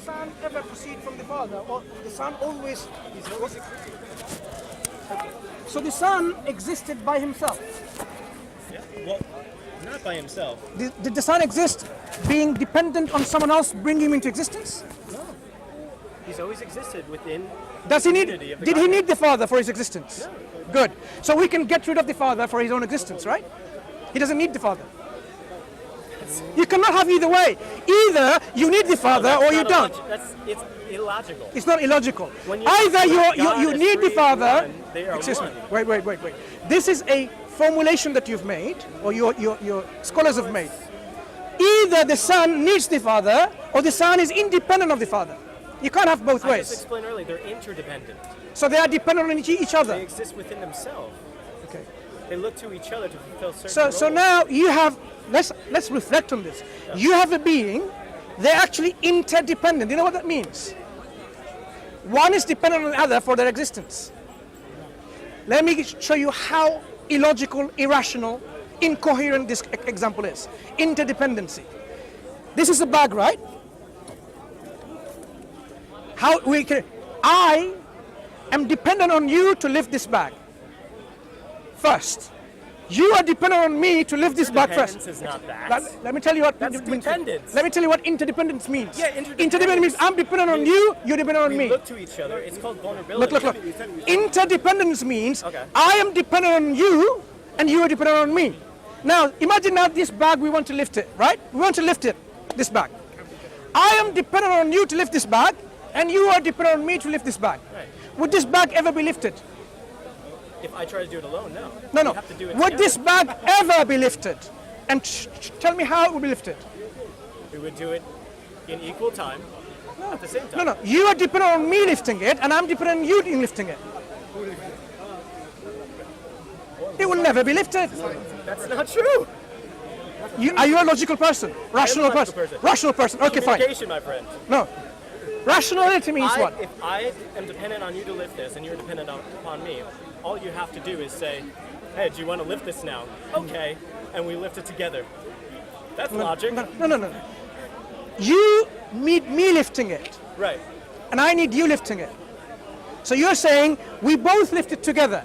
Son ever proceed from the Father, or the Son always? He's always existed. Okay. So the Son existed by himself. Yeah. Well, not by himself. Did the Son exist being dependent on someone else bringing him into existence? No. He's always existed within. Does he need? Did He need the Father for his existence? No. Good. So we can get rid of the Father for his own existence, right? He doesn't need the Father. You cannot have either way. Either you need the Father or you don't. It's illogical. It's not illogical. You Either you need the Father. Excuse me. Wait. This is a formulation that you've made, or your scholars have made. Either the Son needs the Father, or the Son is independent of the Father. You can't have both ways. I just explained earlier, they're interdependent. So they are dependent on each other. They exist within themselves. Okay. They look to each other to fulfill certain roles. So now you have, let's reflect on this. Yeah. You have a being, they're actually interdependent. You know what that means? One is dependent on the other for their existence. Let me show you how illogical, irrational, incoherent this example is. Interdependency. This is a bag, right? I am dependent on you to lift this bag. First, you are dependent on me to lift this bag first. Is not that. Let me tell you what dependence. Let me tell you what interdependence means. Yeah, interdependence means I'm dependent on you, you're dependent on me. We look to each other. It's called vulnerability. Look. Interdependence means I am dependent on you, and you are dependent on me. Now, imagine now this bag, we want to lift it, right? We want to lift it, this bag. I am dependent on you to lift this bag, and you are dependent on me to lift this bag. Right. Would this bag ever be lifted? If I try to do it alone, no. No. Have to do it would together. this bag ever be lifted? And tell me how it would be lifted. We would do it in equal time, at the same time. No. You are dependent on me lifting it, and I'm dependent on you in lifting it. It will never be lifted. That's not true. Are you a logical person? Rational person? Rational person. Okay, fine. Communication, my friend. No. Rationality means what? If I am dependent on you to lift this, and you're dependent upon me, all you have to do is say, hey, do you want to lift this now? Okay. And we lift it together. That's logic. No. You need me lifting it. Right. And I need you lifting it. So you're saying we both lift it together.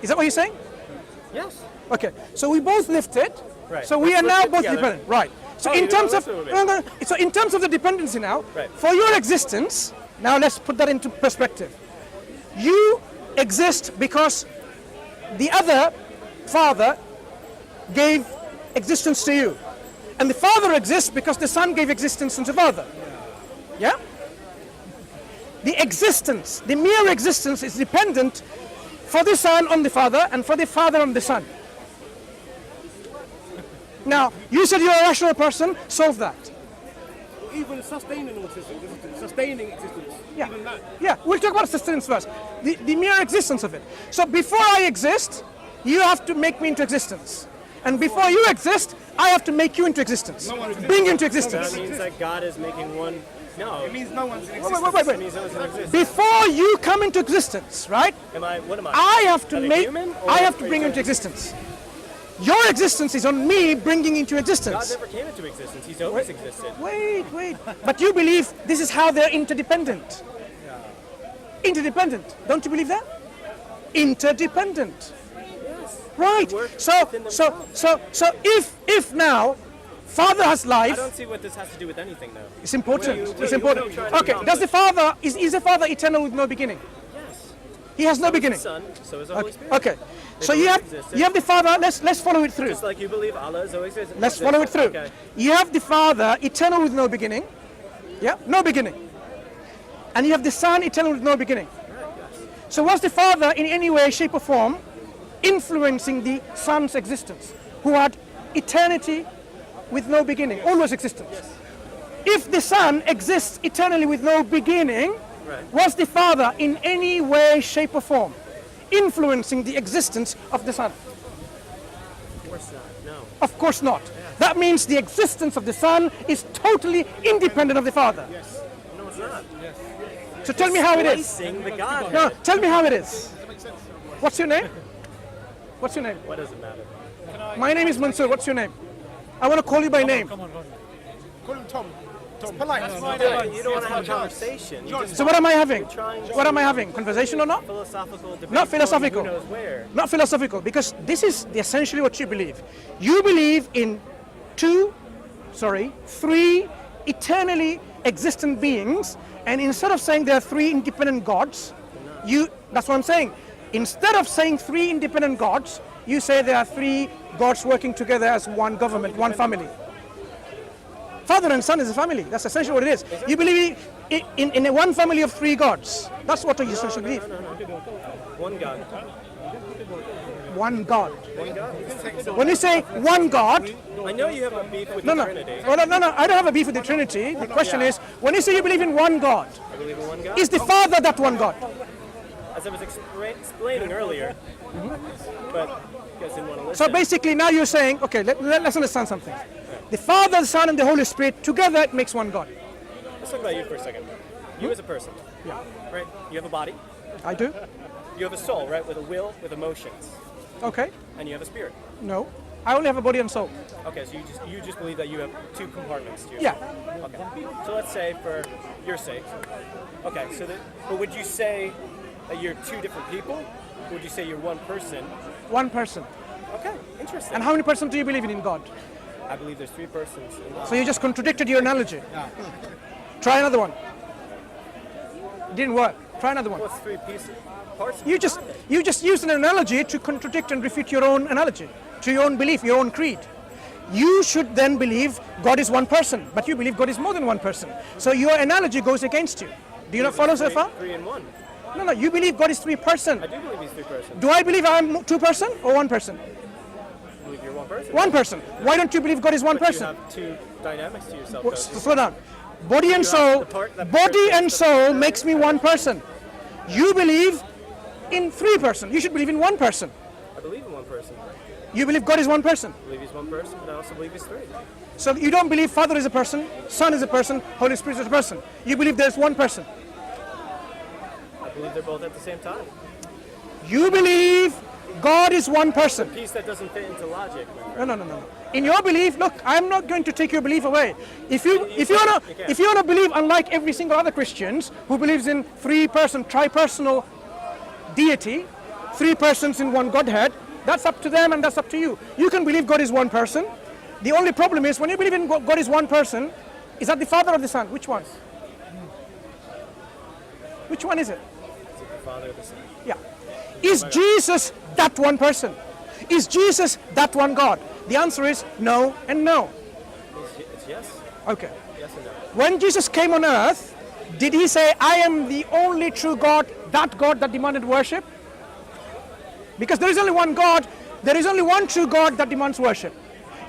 Is that what you're saying? Yes. Okay. So we both lift it. Right. So we are now both together. dependent. Right. So in terms of so in terms of the dependency now, for your existence, now let's put that into perspective. You exist because the other Father gave existence to you. And the Father exists because the Son gave existence to the Father. Yeah? The existence, the mere existence is dependent for the Son on the Father and for the Father on the Son. Now, you said you're a rational person, solve that. Even sustaining existence. Yeah. Even that. Yeah, we'll talk about sustenance first. The mere existence of it. So before I exist, you have to make me into existence. And before you exist, I have to make you into existence. Bring you into existence. That means that God is making one. No. It means no one's in existence. Wait. It means no one's in existence. Before you come into existence, right? What am I? I have to bring you into existence. existence. Your existence is on me bringing you into God existence. never came into existence. He's always existed. Wait. But you believe this is how they're interdependent. Interdependent. Don't you believe that? Interdependent. Yes. Right. So if now Father has life. I don't see what this has to do with anything, though. It's important. It's important. Okay. Does the Father is the Father eternal with no beginning? Yes. He has no beginning. Son, so is the Holy Spirit. Okay. So you have the Father. Let's follow it through. Just like you believe Allah is always existed. Let's follow it through. Okay. You have the Father eternal with no beginning. Yeah, no beginning. And you have the Son eternal with no beginning. Right, yes. So was the Father in any way, shape or form influencing the Son's existence, who had eternity with no beginning, always existence? Yes. If the Son exists eternally with no beginning, was the Father in any way, shape or form influencing the existence of the Son? Of course not. No. Of course not. That means the existence of the Son is totally independent of the Father. Yes. No, it's not. Yes. So tell me how it is. Sing the Godhead. No, tell me how it is. What's your name? What's your name? What does it matter? My name is Mansur. What's your name? I want to call you by name. Call him Tom. You don't want to have a conversation. You just So what am I having? trying to- What am I having? Conversation or not? philosophical debate. Not philosophical. Who knows where? Not philosophical, because this is essentially what you believe. You believe in three eternally existent beings, and instead of saying there are three independent gods, that's what I'm saying. Instead of saying three independent gods, you say there are three gods working together as one government, one family. Father and son is a family. That's essentially what it is. You believe in a one family of three gods. That's what you essentially believe. One God. One God. One God. When you say one God, I know you have a beef with no, the no, Trinity. well, no, I don't have a beef with the Trinity. The question is, when you say you believe in one God, I believe in one God. is the Father that one God? As I was explaining earlier, but you guys didn't want to listen. So basically now you're saying, okay, let's understand something. The Father, the Son, and the Holy Spirit, together it makes one God. Let's talk about you for a second. You as a person, Yeah, right? You have a body. I do. You have a soul, right? With a will, with emotions. Okay, And you have a spirit. no. I only have a body and soul. Okay, so you just believe that you have two compartments to Yeah. yourself. Okay. So let's say for your sake. Okay, so but would you say that you're two different people? Or would you say you're one person? One person. Okay, interesting. And how many persons do you believe in God? I believe there's three persons in God. So you just contradicted your analogy. Try another one. Didn't work. Try another one. What's three pieces? Parts of You God? just used an analogy to contradict and refute your own analogy, to your own belief, your own creed. You should then believe God is one person, but you believe God is more than one person. So your analogy goes against you. Do you not follow so far? Three in one. No, you believe God is three person. I do believe he's three persons. Do I believe I'm two person or one person? I believe you're one person. One person. Why don't you believe God is one But person? you have two dynamics to yourself. Well, don't you? slow down. Body and soul. Body and soul makes me one person. You believe in three person. You should believe in one person. I believe in one person. You believe God is one person. I believe he's one person, but I also believe he's three. So you don't believe Father is a person, Son is a person, Holy Spirit is a person. You believe there's one person. I believe they're both at the same time. You believe God is one person. Piece that doesn't fit into logic. my friend. No. In your belief, look, I'm not going to take your belief away. If you wanna believe unlike every single other Christians who believes in three-person, tri-personal deity, three persons in one Godhead, that's up to them and that's up to you. You can believe God is one person. The only problem is when you believe in God is one person, is that the Father or the Son? Which one? Which one is it? Is it the Father or the Son? Yeah. Is Jesus that one person? Is Jesus that one God? The answer is no and no. It's yes. Okay. Yes and no. When Jesus came on earth, did he say, I am the only true God that demanded worship? Because there is only one God, there is only one true God that demands worship.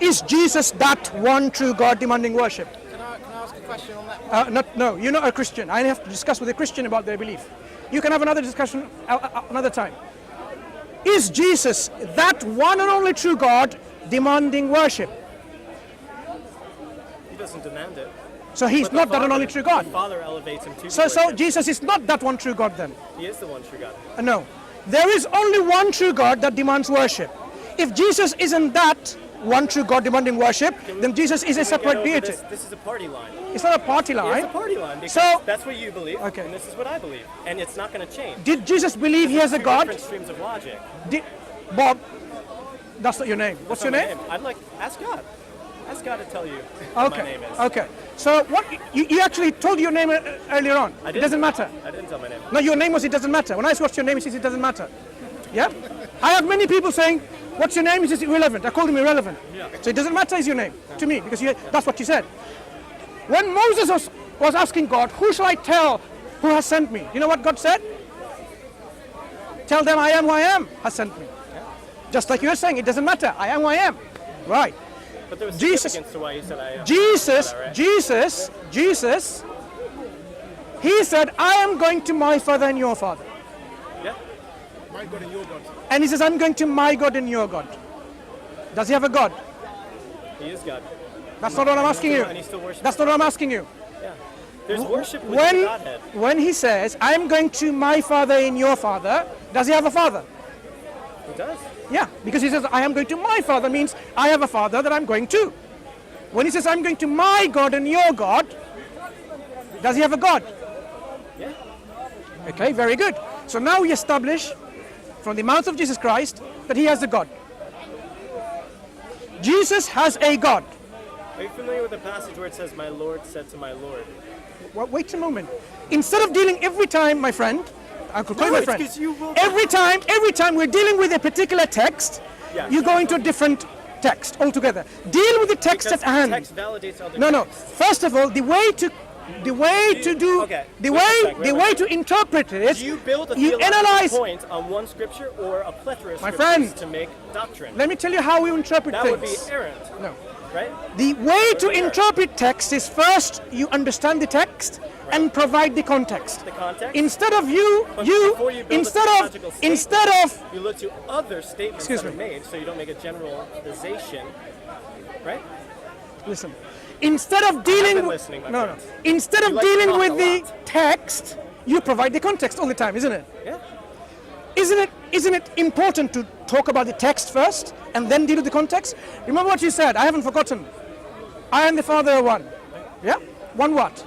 Is Jesus that one true God demanding worship? Can I ask a question on that? No, you're not a Christian. I have to discuss with a Christian about their belief. You can have another discussion another time. Is Jesus that one and only true God demanding worship? He doesn't demand it. So he's But the not that and Father- only true God. The Father elevates him to So worship. Jesus is not that one true God then? He is the one true God. No. There is only one true God that demands worship. If Jesus isn't that one true God demanding worship, then Jesus is a Can we get separate over deity. This is a party line. It's not a party It's line. a party line because So- that's what you believe, Okay. and this is what I believe, and it's not going to change. Did Jesus believe he has a Two God? different streams of logic. Bob, that's not your name. What's your That's name? not my I'd like ask God. Ask God to tell you what my name is. Okay. So what you actually told your name earlier on. I It didn't- doesn't matter. I didn't tell my name. No, your name was it doesn't matter. When I ask what's your name, he says it doesn't matter. Yeah? I have many people saying, what's your name? He says irrelevant. I called him irrelevant. So it doesn't matter is your name to me because that's what you said. When Moses was asking God, who shall I tell who has sent me? You know what God said? Tell them I am who I am has sent me. Just like you're saying, it doesn't matter. I am who I am. Right. But there was Jesus- significance to why you said I am. Jesus, Is that right? Jesus, he said, I am going to my Father and your Father. Yeah. My God and your God. And he says, I'm going to my God and your God. Does he have a God? He is God. That's not what I'm asking you. And he still worships. That's not what I'm asking you. Yeah. There's worship within the Godhead. When he says, I'm going to my Father and your Father, does he have a Father? He does. Yeah, because he says, I am going to my Father means I have a Father that I'm going to. When he says, I'm going to my God and your God, Does he have a God? Yeah. Okay, very good. So now we establish from the mouth of Jesus Christ that he has a God. Jesus has a God. Are you familiar with the passage where it says, "My Lord said to my Lord"? Wait a moment. Instead of dealing every time, my friend, I could call you my it's friend. 'cause you will- Every time we're dealing with a particular text, Yeah. you go into a different text altogether. Deal with the text Because at hand. text validates other No. texts. First of all, the way to do Okay, the wait a way sec, the wait way a to interpret it is Do you build a you theological analyze. point on one scripture or a plethora of My scriptures friend. to make doctrine? Let me tell you how we interpret That would be things. errant, No. right? The way to Sure. interpret text is first you understand the text and provide the context. The context. Instead of But before you build a instead theological of You look to other statements Excuse that are me. made, so you don't make a generalization, right? listen, instead of dealing been with listening, my no, friends. instead You of like to dealing talk with a the lot. text, you provide the context all the time, isn't it? Yeah. Isn't it important to talk about the text first and then deal with the context? Remember what you said. I haven't forgotten. I and the Father are one. Yeah? One what?